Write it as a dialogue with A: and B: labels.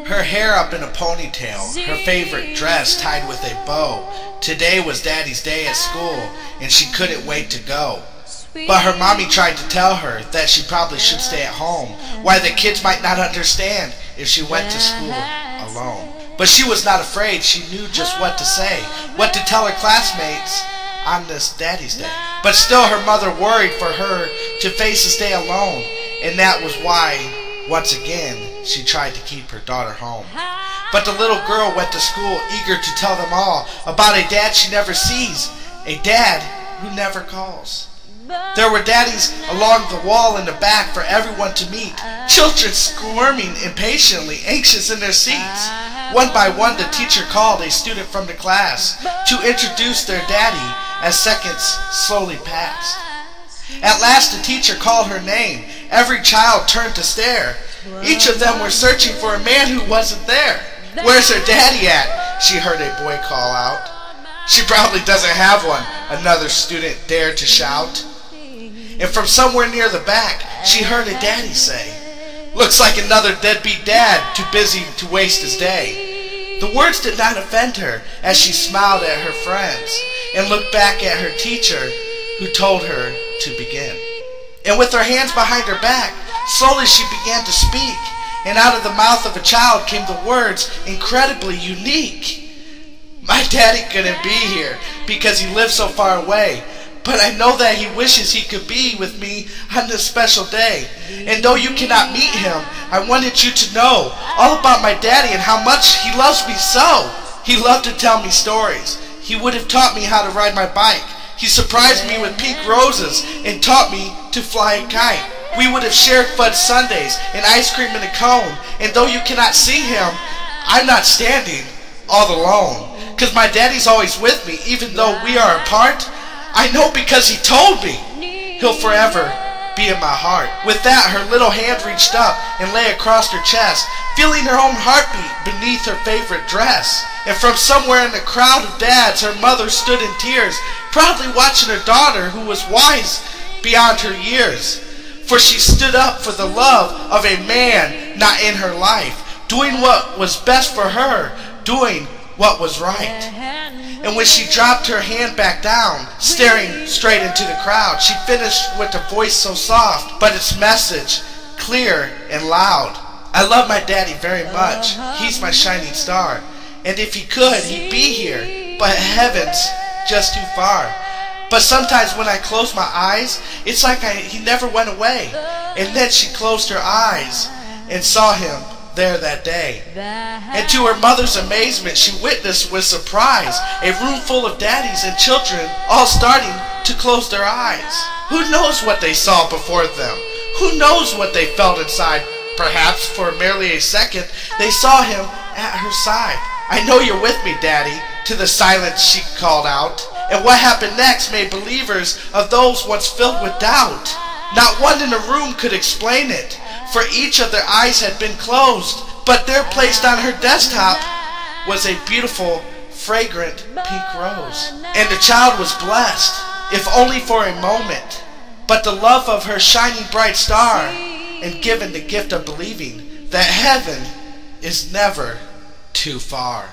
A: her hair up in a ponytail, her favorite dress tied with a bow. Today was Daddy's day at school, and she couldn't wait to go. But her mommy tried to tell her that she probably should stay at home, why the kids might not understand if she went to school alone. But she was not afraid. She knew just what to say, what to tell her classmates on this Daddy's Day. But still her mother worried for her to face this day alone, and that was why, once again, she tried to keep her daughter home. But the little girl went to school eager to tell them all about a dad she never sees, a dad who never calls. There were daddies along the wall in the back for everyone to meet, children squirming impatiently, anxious in their seats. One by one, the teacher called a student from the class to introduce their daddy as seconds slowly passed. At last, the teacher called her name. Every child turned to stare. Each of them were searching for a man who wasn't there. "Where's her daddy at?" she heard a boy call out. "She probably doesn't have one," another student dared to shout. And from somewhere near the back, she heard a daddy say, "Looks like another deadbeat dad, too busy to waste his day." The words did not offend her as she smiled at her friends and looked back at her teacher who told her to begin. And with her hands behind her back, slowly she began to speak, and out of the mouth of a child came the words, incredibly unique. "My daddy couldn't be here because he lives so far away. But I know that he wishes he could be with me on this special day. And though you cannot meet him, I wanted you to know all about my daddy and how much he loves me so. He loved to tell me stories. He would have taught me how to ride my bike. He surprised me with pink roses and taught me to fly a kite. We would have shared fudge sundaes and ice cream in a cone. And though you cannot see him, I'm not standing all alone. 'Cause my daddy's always with me, even though we are apart. I know because he told me. He'll forever be in my heart." With that, her little hand reached up and lay across her chest, feeling her own heartbeat beneath her favorite dress. And from somewhere in the crowd of dads, her mother stood in tears, proudly watching her daughter who was wise beyond her years. For she stood up for the love of a man not in her life, doing what was best for her, doing what was right. And when she dropped her hand back down, staring straight into the crowd, she finished with a voice so soft, but its message clear and loud. "I love my daddy very much. He's my shining star. And if he could, he'd be here. But heaven's just too far. But sometimes when I close my eyes, it's like he never went away." And then she closed her eyes and saw him there that day. And to her mother's amazement, she witnessed with surprise a room full of daddies and children all starting to close their eyes. Who knows what they saw before them? Who knows what they felt inside? Perhaps for merely a second they saw him at her side. "I know you're with me, Daddy," to the silence she called out. And what happened next made believers of those once filled with doubt. Not one in the room could explain it, for each of their eyes had been closed, but there placed on her desktop was a beautiful, fragrant pink rose. And the child was blessed, if only for a moment, but the love of her shining bright star, and given the gift of believing that heaven is never too far.